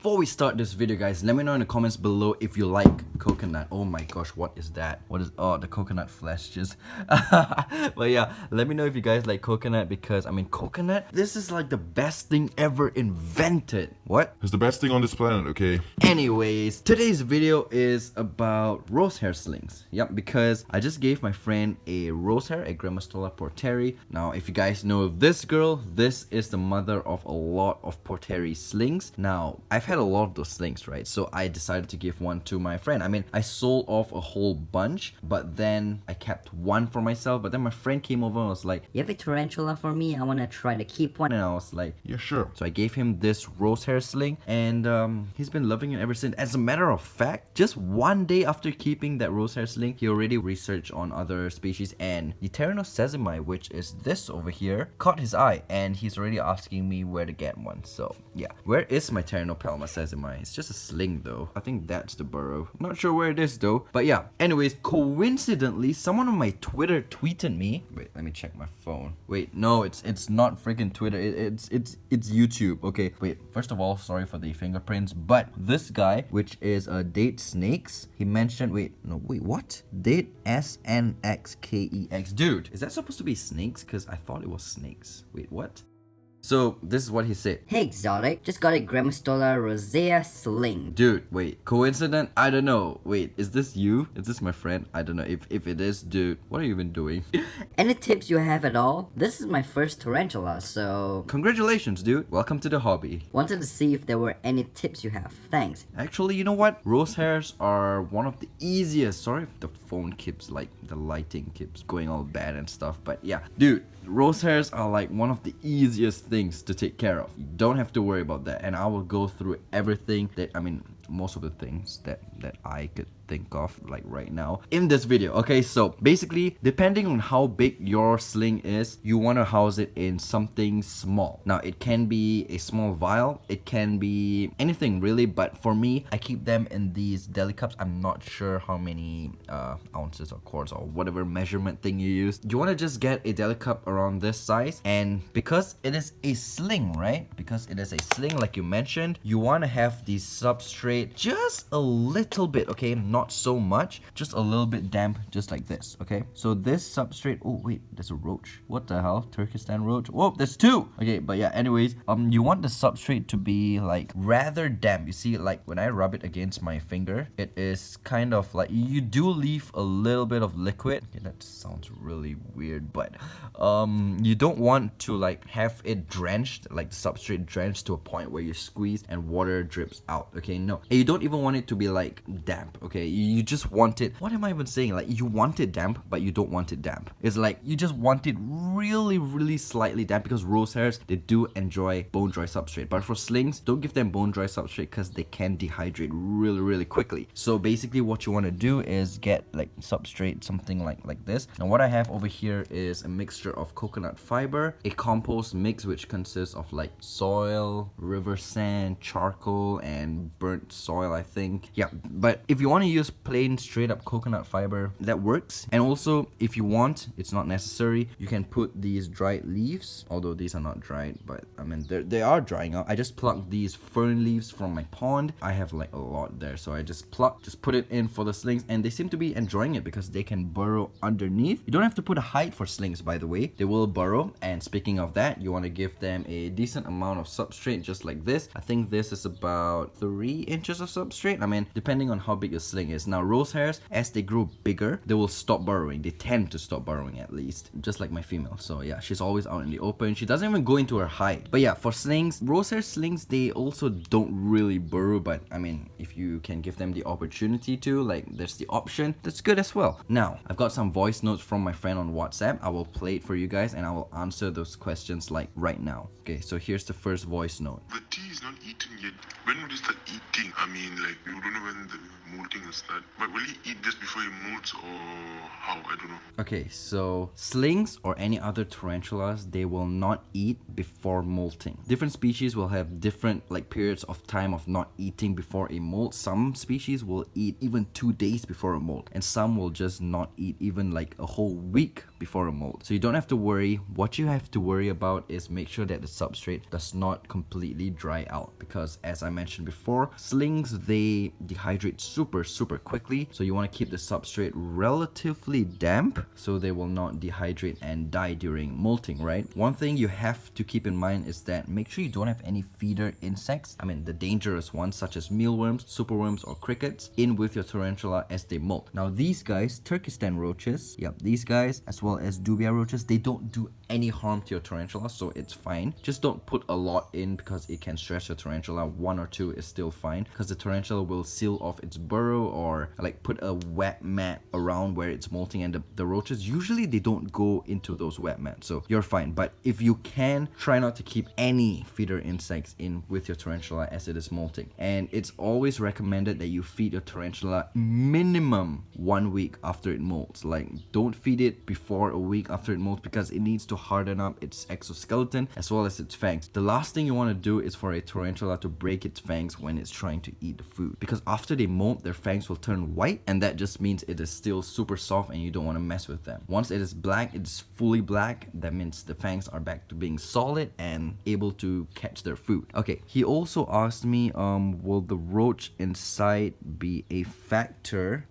before we start this video, guys, let me know in the comments below if you like coconut. Oh my gosh, what is that? Oh, the coconut flesh just but yeah, let me know if you guys like coconut, because I mean, coconut, this is like the best thing ever invented. What? It's the best thing on this planet, okay? Anyways, today's video is about rose hair slings. Yep, because I just gave my friend a rose hair, a Grammostola porteri. Now, if you guys know this girl, this is the mother of a lot of porteri slings. Now, I've had a lot of those slings, right? So I decided to give one to my friend. I mean, I sold off a whole bunch, but then I kept one for myself. But then my friend came over and was like, "You have a tarantula for me? I want to try to keep one." and I was like, Yeah, sure. so I gave him this rose hair sling, and he's been loving it ever since. As a matter of fact, just one day after keeping that rose hair sling, he already researched on other species, and the Tarantula, which is this over here, caught his eye, and he's already asking me where to get one. So yeah, where is my Tarantula sesame? It's just a sling though. I think that's the burrow. Not sure where it is though. But yeah, anyways, coincidentally, someone on my Twitter tweeted me. Wait, let me check my phone. Wait, no, it's not freaking Twitter. It's YouTube. Okay, wait. First of all, sorry for the fingerprints, but this guy, which is Date Snakes, he mentioned. Wait, what? Date SNXKEX. Dude, is that supposed to be snakes? Because I thought it was snakes. Wait, what? So this is what he said. "Hey exotic, just got a Grammostola rosea sling." Dude, wait, coincident? I don't know. Wait, is this you? Is this my friend? I don't know. If it is, dude, what are you even doing? Any tips you have at all? This is my first tarantula, so Congratulations, dude. Welcome to the hobby. wanted to see if there were any tips you have. Thanks. Actually, you know what? Rose hairs are one of the easiest. Sorry if the phone keeps, like, the lighting keeps going all bad and stuff. But yeah, dude, rose hairs are like one of the easiest things to take care of. You don't have to worry about that. And I will go through everything that, I mean, most of the things that I could think of like right now in this video. Okay, so basically, depending on how big your sling is, you want to house it in something small. Now, it can be a small vial, it can be anything really, but for me, I keep them in these deli cups. I'm not sure how many ounces or quarts or whatever measurement thing you use. You want to just get a deli cup around this size, and because it is a sling, right? Because it is a sling, like you mentioned, you want to have the substrate just a little bit, okay? Not so much, just a little bit damp, just like this, okay? So this substrate, oh wait, there's a roach. What the hell? Turkestan roach? Whoa, there's two! Okay, but yeah, anyways, you want the substrate to be like rather damp. You see, like when I rub it against my finger, it is kind of like, you do leave a little bit of liquid. Okay, that sounds really weird, but you don't want to like have it drenched, like the substrate drenched to a point where you squeeze and water drips out, okay? No, and you don't even want it to be like damp, okay? You just want it, what am I even saying? Like, you want it damp, but you don't want it damp. It's like, you just want it really slightly damp, because rose hairs, they do enjoy bone dry substrate. But for slings, don't give them bone dry substrate, because they can dehydrate really quickly. So basically, what you want to do is get like substrate, something like this. Now, what I have over here is a mixture of coconut fiber, a compost mix, which consists of like soil, river sand, charcoal, and burnt soil, I think. Yeah, but if you want to use plain straight up coconut fiber, that works. And also, if you want, it's not necessary, you can put these dried leaves, although these are not dried, but I mean, they are drying out. I just plucked these fern leaves from my pond. I have like a lot there, so I just put it in for the slings, and they seem to be enjoying it because they can burrow underneath. You don't have to put a height for slings, by the way. They will burrow. And speaking of that, you want to give them a decent amount of substrate, just like this. I think this is about 3 inches of substrate. I mean, depending on how big your sling is. Now, rose hairs, as they grow bigger, they will stop burrowing. They tend to stop burrowing, at least, just like my female. So yeah, she's always out in the open. She doesn't even go into her hide. But yeah, for slings, rose hair slings, they also don't really burrow. But I mean, if you can give them the opportunity to, like, there's the option, that's good as well. Now, I've got some voice notes from my friend on WhatsApp. I will play it for you guys, and I will answer those questions like right now. Okay, so here's the first voice note. The tea is not eaten yet. When will you start eating? I mean, like, you don't know when the molting understand. But will he eat this before he molts or how? I don't know. Okay, so slings or any other tarantulas, they will not eat before molting. Different species will have different like periods of time of not eating before a molt. Some species will eat even 2 days before a molt, and some will just not eat even like a whole week before a molt. So you don't have to worry. What you have to worry about is make sure that the substrate does not completely dry out, because as I mentioned before, slings, they dehydrate super quickly, so you want to keep the substrate relatively damp so they will not dehydrate and die during molting, right? One thing you have to keep in mind is that make sure you don't have any feeder insects, I mean the dangerous ones such as mealworms, superworms or crickets, in with your tarantula as they molt. Now these guys, Turkestan roaches, yep, these guys as well as dubia roaches, they don't do any harm to your tarantula, so it's fine. Just don't put a lot in because it can stress your tarantula. 1 or 2 is still fine, because the tarantula will seal off its burrow or like put a wet mat around where it's molting, and the roaches usually they don't go into those wet mats, so you're fine. But if you can, try not to keep any feeder insects in with your tarantula as it is molting. And it's always recommended that you feed your tarantula minimum 1 week after it molts. Like, don't feed it before a week after it molts, because it needs to harden up its exoskeleton as well as its fangs. The last thing you want to do is for a tarantula to break its fangs when it's trying to eat the food, because after they molt, their fangs will turn white, and that just means it is still super soft and you don't want to mess with them. Once it is black, it's fully black, that means the fangs are back to being solid and able to catch their food. Okay, he also asked me, will the roach inside be a factor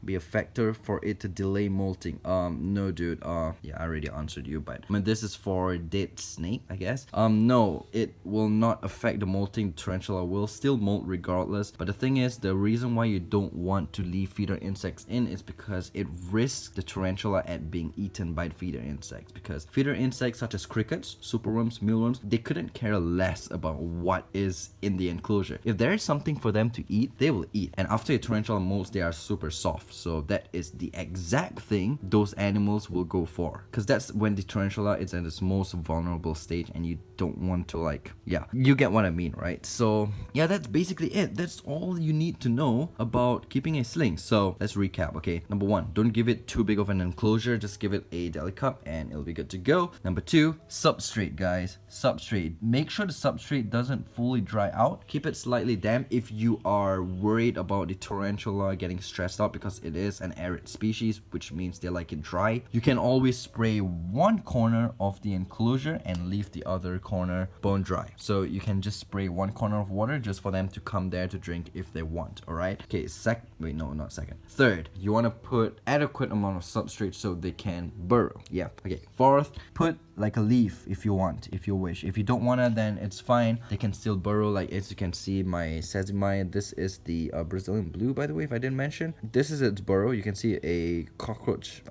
for it to delay molting? No dude, yeah, I already answered you, but I mean, this is for dead snake, I guess. No, it will not affect the molting. The tarantula will still molt regardless, but the thing is, the reason why you don't want to leave feeder insects in is because it risks the tarantula at being eaten by the feeder insects, because feeder insects such as crickets, superworms, mealworms, they couldn't care less about what is in the enclosure. If there is something for them to eat, they will eat. And after a tarantula molts, they are super soft, so that is the exact thing those animals will go for, because that's when the tarantula is at its most vulnerable stage, and you don't want to, like, yeah, you get what I mean, right? So yeah, that's basically it. That's all you need to know about keeping a sling. So let's recap. Okay, number 1, don't give it too big of an enclosure, just give it a deli cup and it'll be good to go. Number 2, substrate, guys. Substrate, make sure the substrate doesn't fully dry out. Keep it slightly damp if you are worried about the tarantula getting stressed out, because it is an arid species, which means they like it dry. You can always spray one corner of the enclosure and leave the other corner bone dry. So you can just spray one corner of water just for them to come there to drink if they want. All right. Okay. Third, you want to put adequate amount of substrate so they can burrow. Yeah. Okay. Fourth, put like a leaf if you want, if you wish. If you don't wanna, then it's fine. They can still burrow. Like, as you can see, my sesame, this is the Brazilian blue, by the way, if I didn't mention. This is its burrow. You can see a cockroach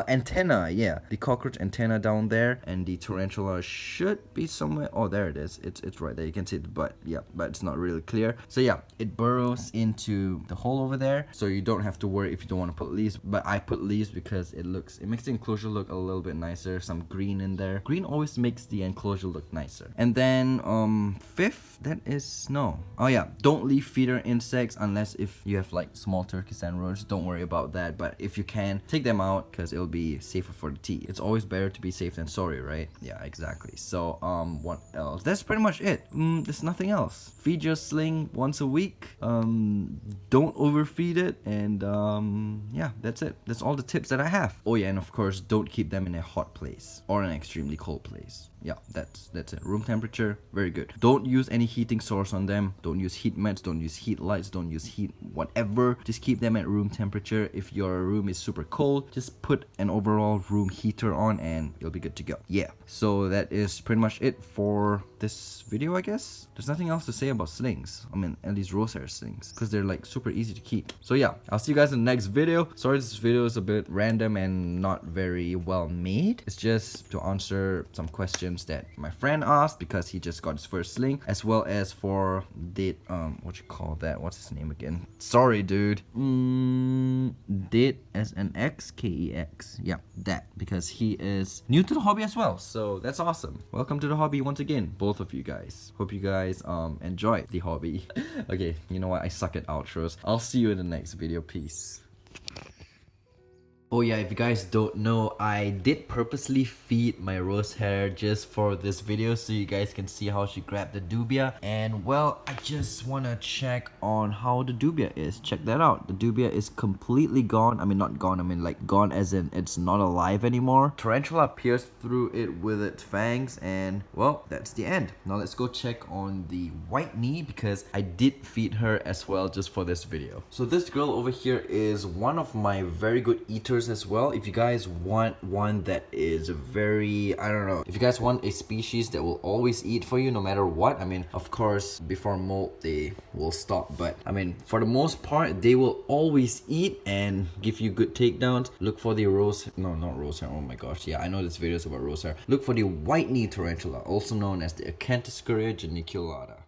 antenna. Yeah, the cockroach antenna down there, and the tarantula should be somewhere. Oh, there it is. It's right there. You can see the butt. Yeah, but it's not really clear. So yeah, it burrows into the hole over there, so you don't have to worry if you don't want to put leaves. But I put leaves because it makes the enclosure look a little bit nicer. Some green in there. Green always makes the enclosure look nicer. And then fifth, don't leave feeder insects unless if you have like small Turkestan roaches. Don't worry about that, but if you can, take them out because it'll be safer for the tea. It's always better to be safe than sorry, right? Yeah, exactly. So what else? That's pretty much it. There's nothing else. Feed your sling once a week. Don't overfeed it, and yeah, that's it. That's all the tips that I have. Oh yeah, and of course, don't keep them in a hot place or an extremely cold place. Yeah, that's it. Room temperature, very good. Don't use any heating source on them. Don't use heat mats, don't use heat lights, don't use heat whatever. Just keep them at room temperature. If your room is super cold, just put an overall room heater on and you'll be good to go. Yeah, so that is pretty much it for this video, I guess. There's nothing else to say about slings. I mean, at least rosehair slings, because they're like super easy to keep. So yeah, I'll see you guys in the next video. Sorry this video is a bit random and not very well made. It's just to answer some questions questions that my friend asked because he just got his first sling, as well as for did what you call that? What's his name again? Sorry, dude. Did SNXKEX. Yeah, that, because he is new to the hobby as well. So that's awesome. Welcome to the hobby once again, both of you guys. Hope you guys enjoyed the hobby. Okay, you know what? I suck at outros. I'll see you in the next video. Peace. Oh yeah, if you guys don't know, I did purposely feed my rose hair just for this video so you guys can see how she grabbed the dubia. And well, I just want to check on how the dubia is. Check that out. The dubia is completely gone. I mean, not gone, I mean like gone as in it's not alive anymore. Tarantula pierced through it with its fangs, and well, that's the end. Now let's go check on the white knee because I did feed her as well just for this video. So this girl over here is one of my very good eaters as well. If you guys want one that is very, I don't know, if you guys want a species that will always eat for you no matter what, I mean, of course before molt they will stop, but I mean for the most part they will always eat and give you good takedowns. Look for the not rose hair, oh my gosh, yeah, I know this video is about rose hair. Look for the white knee tarantula, also known as the Acanthoscurria geniculata.